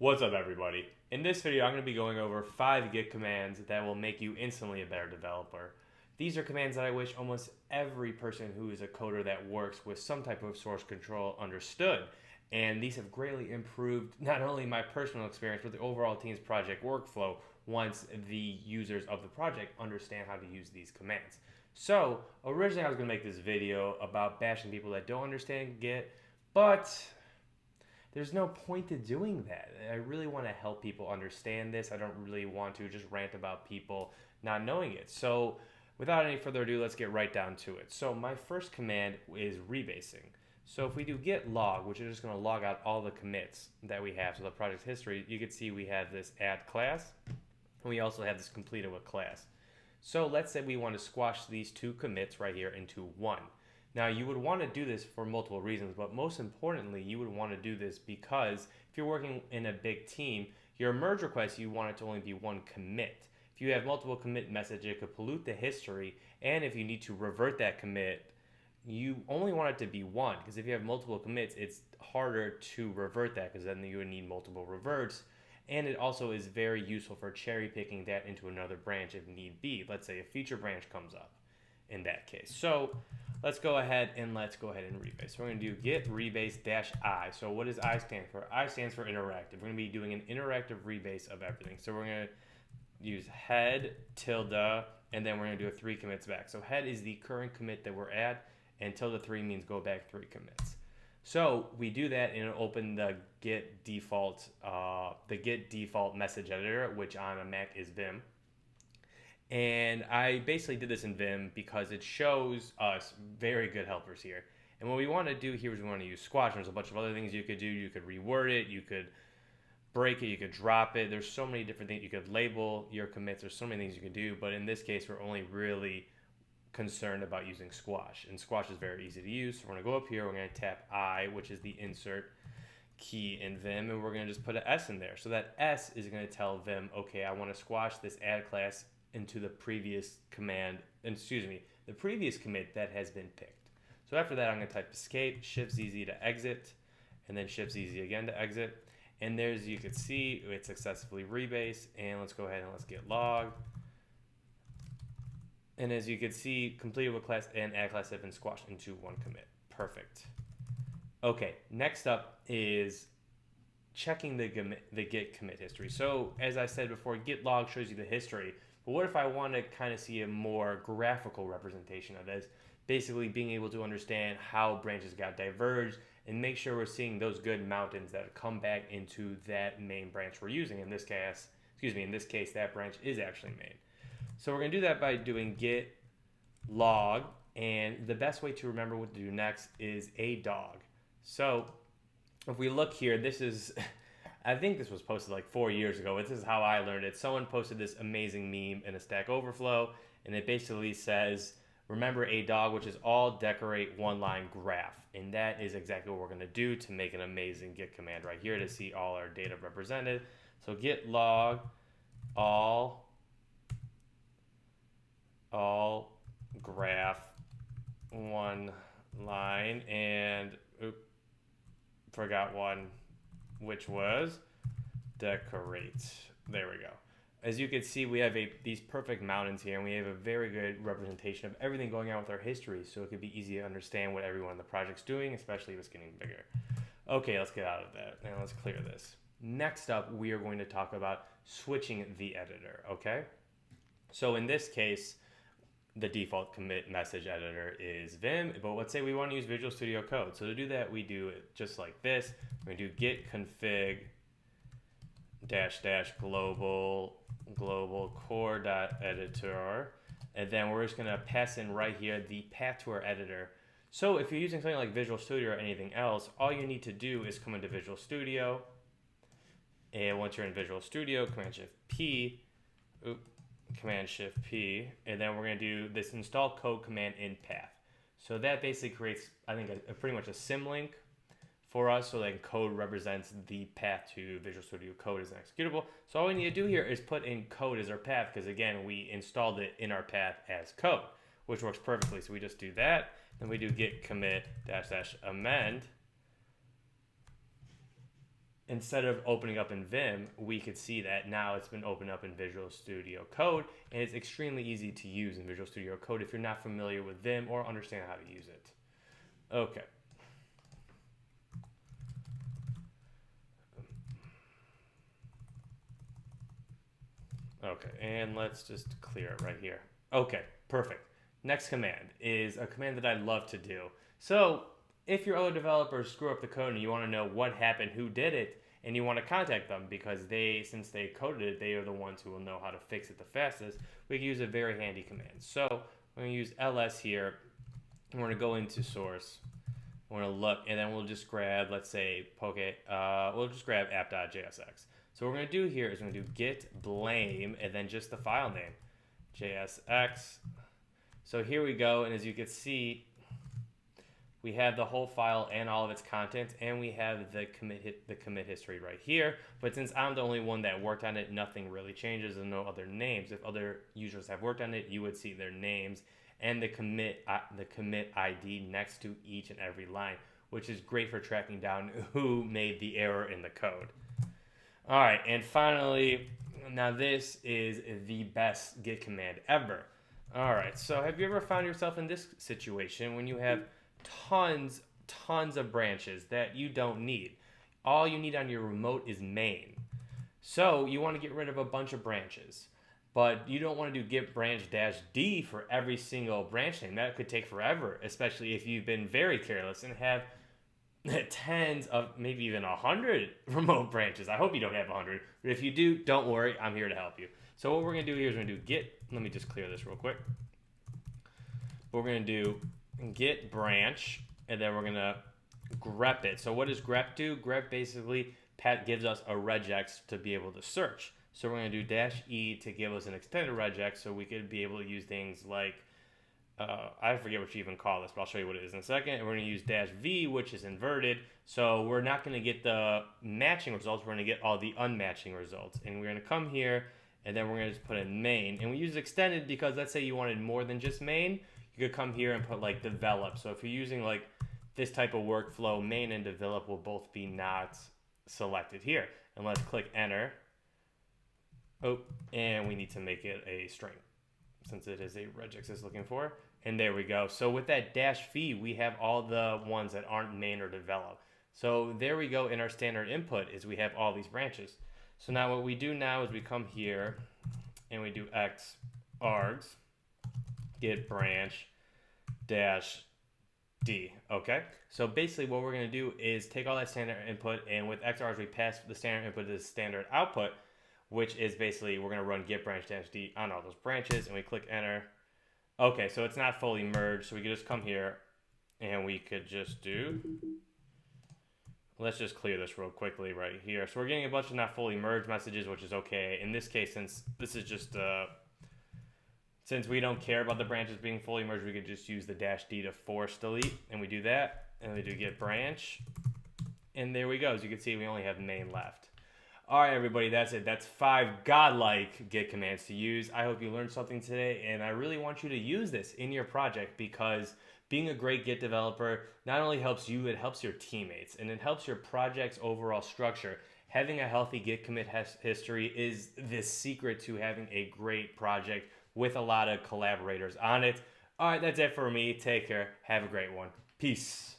What's up, everybody? In this video, I'm going to be going over 5 Git commands that will make you instantly a better developer. These are commands that I wish almost every person who is a coder that works with some type of source control understood. And these have greatly improved not only my personal experience, but the overall team's project workflow once the users of the project understand how to use these commands. So, originally I was going to make this video about bashing people that don't understand Git, but there's no point to doing that. I really want to help people understand this. I don't really want to just rant about people not knowing it. So without any further ado, let's get right down to it. So my first command is rebasing. So if we do git log, which is just going to log out all the commits that we have, so the project history, you can see we have this add class, and we also have this completed with class. So let's say we want to squash these 2 commits right here into one. Now, you would want to do this for multiple reasons, but most importantly, you would want to do this because if you're working in a big team, your merge request, you want it to only be 1 commit. If you have multiple commit messages, it could pollute the history, and if you need to revert that commit, you only want it to be 1, because if you have multiple commits, it's harder to revert that, because then you would need multiple reverts, and it also is very useful for cherry picking that into another branch if need be. Let's say a feature branch comes up in that case. So let's go ahead and rebase. So we're going to do git rebase -I. So what does I stand for? I stands for interactive. We're going to be doing an interactive rebase of everything. So we're going to use head tilde, and then we're going to do a 3 commits back. So head is the current commit that we're at, and tilde 3 means go back 3 commits. So we do that and open the git default message editor, which on a Mac is Vim. And I basically did this in Vim because it shows us very good helpers here. And what we want to do here is we want to use squash. There's a bunch of other things you could do. You could reword it, you could break it, you could drop it. There's so many different things. You could label your commits. There's so many things you can do. But in this case, we're only really concerned about using squash. And squash is very easy to use. So we're going to go up here. We're going to tap I, which is the insert key in Vim. And we're going to just put an S in there. So that S is going to tell Vim, okay, I want to squash this add class into the previous commit that has been picked. So after that, I'm going to type escape, Shift-ZZ to exit, and then Shift-ZZ again to exit. And there's, you can see, it successfully rebased. And let's go ahead and let's get log. And as you can see, completed with class and add class have been squashed into 1 commit. Perfect. Okay, next up is checking the git commit history. So as I said before, git log shows you the history. But what if I want to kind of see a more graphical representation of this? Basically being able to understand how branches got diverged and make sure we're seeing those good mountains that come back into that main branch we're using. In this case, that branch is actually main. So we're going to do that by doing git log, and the best way to remember what to do next is a dog. So if we look here, this is I think this was posted like 4 years ago. This is how I learned it. Someone posted this amazing meme in a Stack Overflow, and it basically says, remember a dog, which is all decorate 1-line graph. And that is exactly what we're going to do to make an amazing git command right here to see all our data represented. So git log all graph 1 line, and forgot one, which was decorate. There we go. As you can see, we have these perfect mountains here, and we have a very good representation of everything going on with our history, so it could be easy to understand what everyone in the project's doing, especially if it's getting bigger. Okay, let's get out of that, and let's clear this. Next up, we are going to talk about switching the editor, okay? So in this case, the default commit message editor is Vim, but let's say we want to use Visual Studio Code. So to do that, we do it just like this. We're going to do git config global core.editor, and then we're just going to pass in right here the path to our editor. So if you're using something like Visual Studio or anything else, all you need to do is come into Visual Studio, and once you're in Visual Studio, Command-Shift-P, and then we're going to do this install code command in path. So that basically creates, I think, a pretty much a symlink for us, so that code represents the path to Visual Studio Code as an executable. So all we need to do here is put in code as our path, because again, we installed it in our path as code, which works perfectly. So we just do that, then we do git commit -- amend, instead of opening up in Vim, we could see that now it's been opened up in Visual Studio Code, and it's extremely easy to use in Visual Studio Code if you're not familiar with Vim or understand how to use it. Okay. Okay, and let's just clear it right here. Okay, perfect. Next command is a command that I love to do. So if your other developers screw up the code and you want to know what happened, who did it, and you want to contact them because since they coded it, they are the ones who will know how to fix it the fastest, we can use a very handy command. So we're going to use ls here, and we're going to go into source. We're going to look, and then we'll just grab, let's say, we'll just grab app.jsx. So what we're going to do here is we're going to do git blame, and then just the file name, JSX. So here we go, and as you can see, we have the whole file and all of its contents, and we have the commit history right here. But since I'm the only one that worked on it, nothing really changes and no other names. If other users have worked on it, you would see their names and the commit ID next to each and every line, which is great for tracking down who made the error in the code. All right, and finally, now this is the best Git command ever. All right, so have you ever found yourself in this situation when you have tons of branches that you don't need? All you need on your remote is main. So you want to get rid of a bunch of branches, but you don't want to do git branch -d for every single branch name. That could take forever, especially if you've been very careless and have tens of, maybe even 100 remote branches. I hope you don't have 100, but if you do, don't worry, I'm here to help you. So what we're going to do here is we're going to do git, let me just clear this real quick. We're going to do git branch, and then we're going to grep it. So what does grep do? Grep basically gives us a regex to be able to search. So we're going to do -e to give us an extended regex so we could be able to use things like, I forget what you even call this, but I'll show you what it is in a second. And we're going to use -v, which is inverted. So we're not going to get the matching results. We're going to get all the unmatching results. And we're going to come here, and then we're going to just put in main. And we use extended because let's say you wanted more than just main. You could come here and put like develop. So if you're using like this type of workflow, main and develop will both be not selected here. And let's click enter. Oh, and we need to make it a string since it is a regex it's looking for. And there we go. So with that -v, we have all the ones that aren't main or develop. So there we go. In our standard input is we have all these branches. So now what we do now is we come here and we do x args git branch -d. Okay. So basically what we're going to do is take all that standard input, and with x args we pass the standard input to the standard output, which is basically we're going to run git branch -d on all those branches, and we click enter. Okay, so it's not fully merged, so we could just come here and we could just do, let's just clear this real quickly right here. So we're getting a bunch of not fully merged messages, which is okay. In this case, since this is just, since we don't care about the branches being fully merged, we could just use the -d to force delete, and we do that, and we do git branch, and there we go. As you can see, we only have main left. All right, everybody, that's it. That's 5 godlike Git commands to use. I hope you learned something today, and I really want you to use this in your project because being a great Git developer not only helps you, it helps your teammates, and it helps your project's overall structure. Having a healthy Git commit history is the secret to having a great project with a lot of collaborators on it. All right, that's it for me. Take care. Have a great one. Peace.